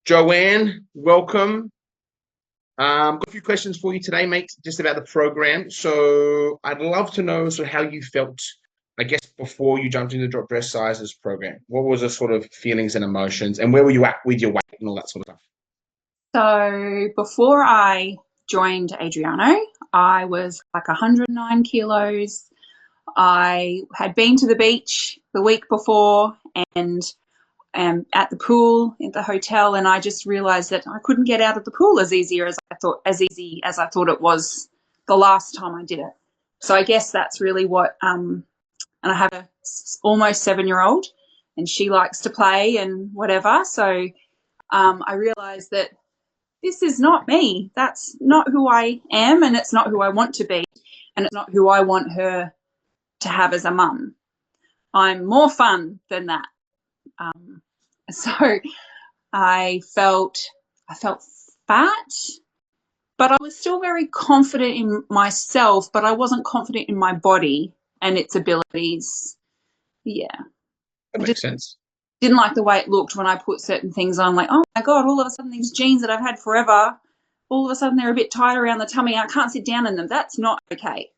Joanne, welcome. Got a few questions for you today, mate, just about the program. So I'd love to know sort of how you felt, I guess, before you jumped into the drop dress sizes program. What was the sort of feelings and emotions, and where were you at with your weight and all that sort of stuff? So before I joined Adriano, I was like 109 kilos. I had been to the beach the week before and at the pool at the hotel, and I just realized that I couldn't get out of the pool as easy as I thought it was the last time I did it. So I guess that's really what and I have a almost 7-year-old, and she likes to play and whatever. So I realized that this is not me. That's not who I am, and it's not who I want to be, and it's not who I want her to have as a mum. I'm more fun than that. So I felt fat, but I was still very confident in myself, but I wasn't confident in my body and its abilities. Yeah. That makes sense. Didn't like the way it looked when I put certain things on, like, oh my God, all of a sudden these jeans that I've had forever, all of a sudden they're a bit tight around the tummy. I can't sit down in them. That's not okay.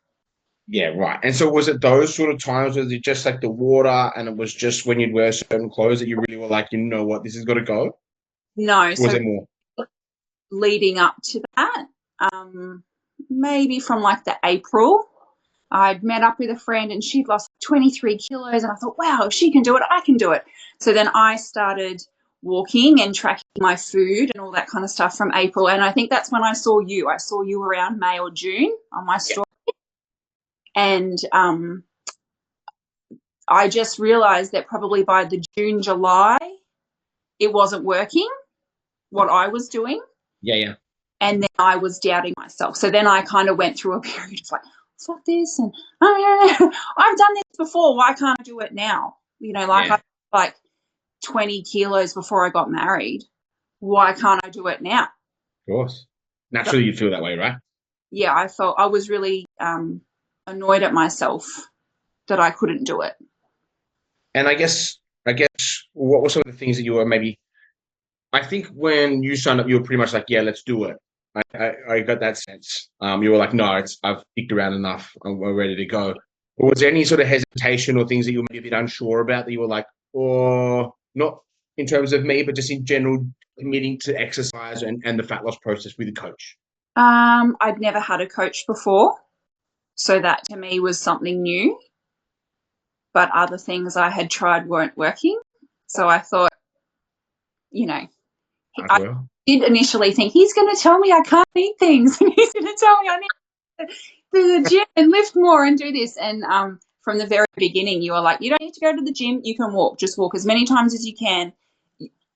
Yeah, right. And so was it those sort of times, was it just like the water, and it was just when you'd wear certain clothes that you really were like, you know what, this has got to go? No. Or was it more? Leading up to that, maybe from like the April, I'd met up with a friend and she'd lost 23 kilos, and I thought, wow, if she can do it, I can do it. So then I started walking and tracking my food and all that kind of stuff from April, and I think that's when I saw you. I saw you around May or June on my story, and I just realized that probably by the June, July, it wasn't working, what I was doing. Yeah. And then I was doubting myself. So then I kind of went through a period of like, fuck this, and oh, yeah, I've done this before. Why can't I do it now? You know, like, Yeah. I like 20 kilos before I got married. Why can't I do it now? Of course. Naturally, you feel that way, right? Yeah, I was really annoyed at myself that I couldn't do it. And I guess, what were some of the things that you were maybe? I think when you signed up, you were pretty much like, yeah, let's do it. I got that sense. You were like, no, I've kicked around enough. We're ready to go. But was there any sort of hesitation or things that you were maybe a bit unsure about that you were like, or not in terms of me, but just in general, committing to exercise and the fat loss process with a coach? I'd never had a coach before, so that to me was something new. But other things I had tried weren't working. So I thought, you know, I did initially think he's going to tell me I can't eat things, and he's going to tell me I need to do the gym and lift more and do this. And from the very beginning, you are like, you don't need to go to the gym. You can walk. Just walk as many times as you can,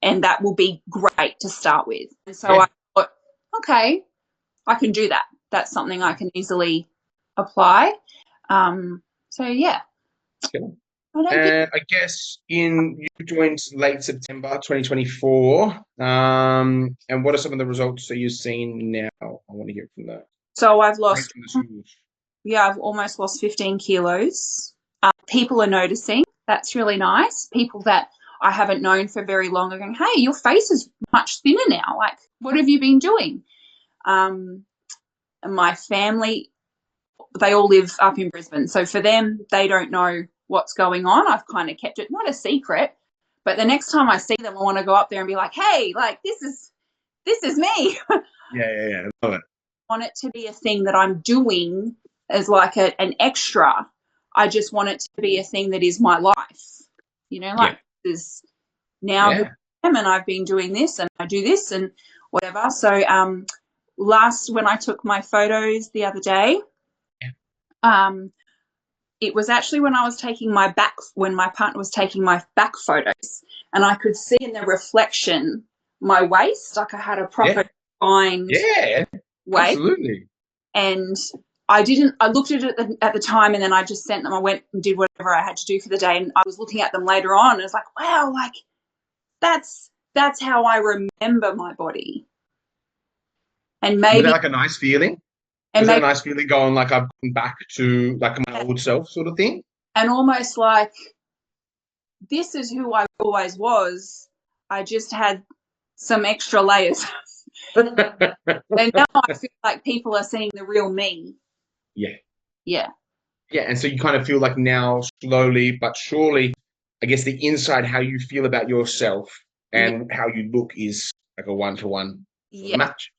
and that will be great to start with. And so I thought, okay, I can do that. That's something I can easily apply. So, yeah. Cool. And I guess you joined late September 2024. And what are some of the results that you've seen now? I want to hear from that. So I've almost lost 15 kilos. People are noticing. That's really nice. People that I haven't known for very long are going, hey, your face is much thinner now. Like, what have you been doing? My family, they all live up in Brisbane. So for them, they don't know what's going on. I've kind of kept it not a secret, but the next time I see them, I want to go up there and be like, hey, like, this is me. Yeah. Love it. I want it to be a thing that I'm doing as like an extra. I just want it to be a thing that is my life. You know, like, this is now who I am, and I've been doing this and I do this and whatever. So when I took my photos the other day, it was actually when my partner was taking my back photos, and I could see in the reflection my waist, like I had a proper defined waist. Absolutely. And I looked at it at the time, and then I just sent them. I went and did whatever I had to do for the day, and I was looking at them later on, and it was like, wow, like that's how I remember my body. And maybe, was that like a nice feeling? Was it a nice feeling going like I've gone back to like my old self sort of thing? And almost like, this is who I always was. I just had some extra layers. And now I feel like people are seeing the real me. Yeah. Yeah. Yeah. And so you kind of feel like now, slowly but surely, I guess the inside, how you feel about yourself and how you look is like a one-to-one sort of match.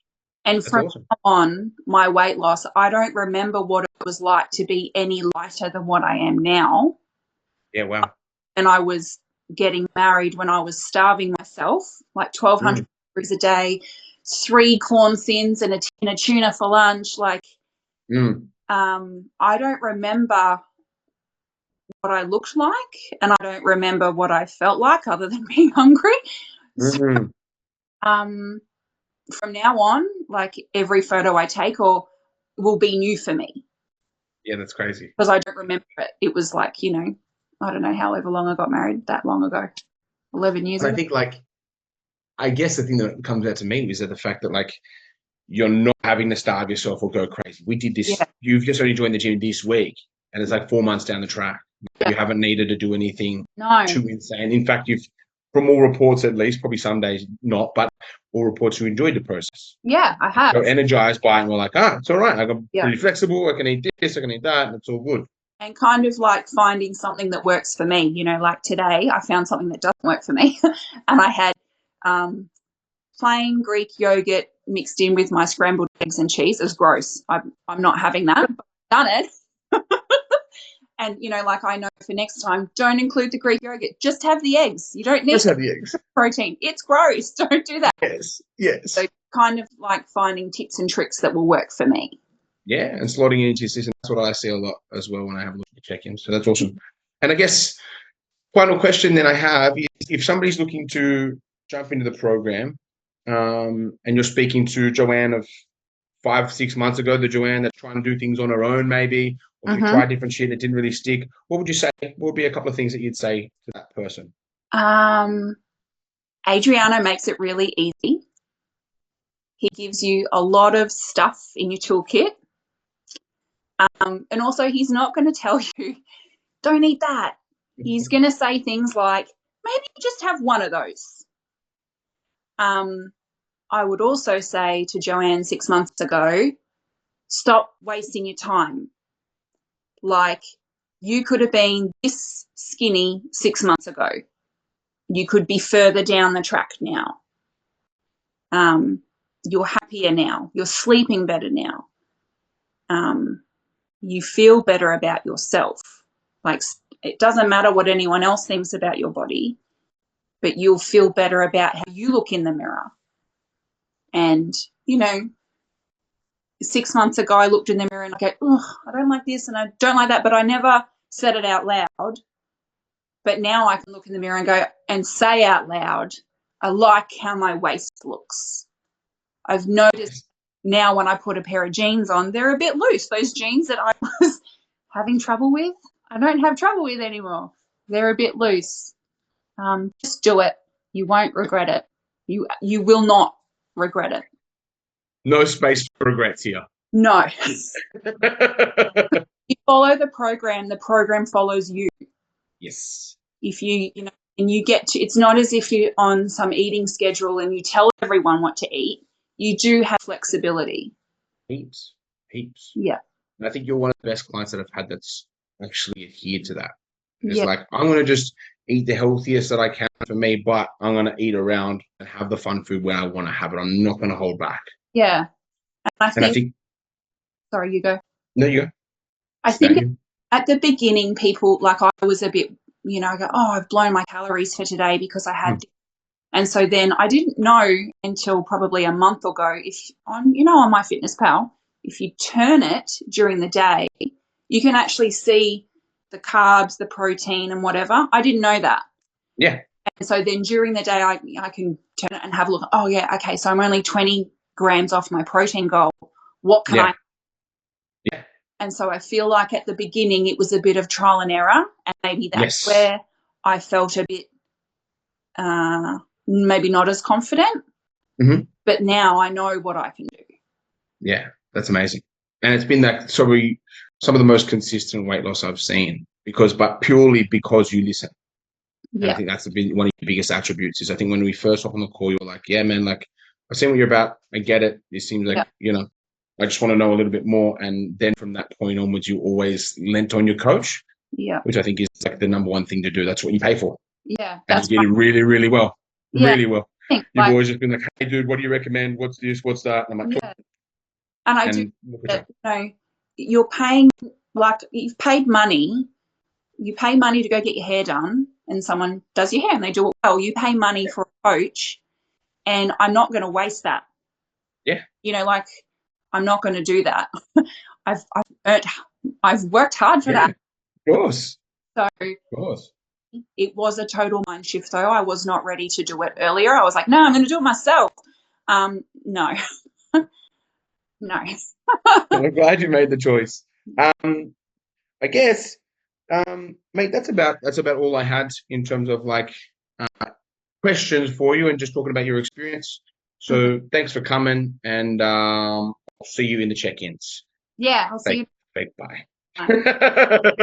And That's from awesome. now on, my weight loss, I don't remember what it was like to be any lighter than what I am now. Yeah. Wow. And I was getting married when I was starving myself, like 1,200 calories a day, 3 corn thins and a tin of tuna for lunch. Like, I don't remember what I looked like, and I don't remember what I felt like other than being hungry. So, from now on, like every photo I take will be new for me. Yeah, that's crazy. Because I don't remember it. It was like, I don't know however long I got married, that long ago, 11 years And ago. I think, like, I guess the thing that comes out to me is that the fact that, like, you're not having to starve yourself or go crazy. We did this. Yeah. You've just only joined the gym this week, and it's like 4 months down the track. You haven't needed to do anything too insane. In fact, from all reports at least, probably some days not, but all reports, you enjoyed the process. Yeah, I have. You're energized by it, and we're like, it's all right. I'm pretty flexible. I can eat this, I can eat that, and it's all good. And kind of like finding something that works for me. Like today, I found something that doesn't work for me. And I had plain Greek yogurt mixed in with my scrambled eggs and cheese. It was gross. I'm not having that, but I've done it. And, like I know for next time, don't include the Greek yogurt. Just have the eggs. You don't need Just have the eggs. Protein. It's gross. Don't do that. Yes. So kind of like finding tips and tricks that will work for me. Yeah, and slotting it into your system. That's what I see a lot as well when I have a look at check-ins. So that's awesome. And I guess final question then I have is, if somebody's looking to jump into the program, and you're speaking to Joanne of 5-6 months ago, the Joanne that's trying to do things on her own, maybe, or you tried different shit that didn't really stick, what would you say? What would be a couple of things that you'd say to that person? Adriano makes it really easy. He gives you a lot of stuff in your toolkit. And also, he's not going to tell you, don't eat that. He's going to say things like, maybe just have one of those. I would also say to Joanne 6 months ago, stop wasting your time. Like, you could have been this skinny 6 months ago. You could be further down the track now. You're happier now. You're sleeping better now. You feel better about yourself. Like, it doesn't matter what anyone else thinks about your body, but you'll feel better about how you look in the mirror. And, 6 months ago, I looked in the mirror and I go, I don't like this and I don't like that, but I never said it out loud. But now I can look in the mirror and go and say out loud, I like how my waist looks. I've noticed now when I put a pair of jeans on, they're a bit loose. Those jeans that I was having trouble with, I don't have trouble with anymore. They're a bit loose. Just do it. You won't regret it. You will not regret it. No space for regrets here. No. You follow the program follows you. Yes. If and you get to, it's not as if you're on some eating schedule and you tell everyone what to eat. You do have flexibility. Heaps. Yeah. And I think you're one of the best clients that I've had that's actually adhered to that. It's like, I'm going to just eat the healthiest that I can for me, but I'm going to eat around and have the fun food when I want to have it. I'm not going to hold back. Yeah. And I think sorry, you go. No, you go. I think at the beginning, people, like I was a bit, I go, I've blown my calories for today because I had And so then I didn't know until probably a month ago, if on MyFitnessPal, if you turn it during the day, you can actually see the carbs, the protein and whatever. I didn't know that. Yeah. And so then during the day, I can turn it and have a look. Oh, yeah, okay, so I'm only 20 grams off my protein goal. What can I? Yeah. And so I feel like at the beginning it was a bit of trial and error, and maybe that's where I felt a bit maybe not as confident. But now I know what I can do. Yeah, that's amazing. And it's been probably some of the most consistent weight loss I've seen, but purely because you listen. Yeah. And I think that's one of your biggest attributes is I think when we first hop on the call, you were like, yeah, man, like I've seen what you're about. I get it. It seems like, Yeah. you know, I just want to know a little bit more. And then from that point onwards, you always lent on your coach, Yeah. which I think is like the number one thing to do. That's what you pay for. Yeah. And That's you did it really, really well. Yeah. Really well. I think, You've like, always just been like, hey, dude, what do you recommend? What's this? What's that? And I'm like, yeah. And I do, and look at you know, you're paying, like, you've paid money. You pay money to go get your hair done, and someone does your hair and they do it well. You pay money for a coach, and I'm not going to waste that. Yeah. You know, like, I'm not going to do that. I've worked hard for that. Of course. So Of course. it was a total mind shift, though. I was not ready to do it earlier. I was like, no, I'm going to do it myself. No, no. I'm glad you made the choice. I guess, mate, that's about all I had in terms of like questions for you and just talking about your experience. So thanks for coming, and I'll see you in the check-ins. Yeah, I'll see you. Bye. Bye.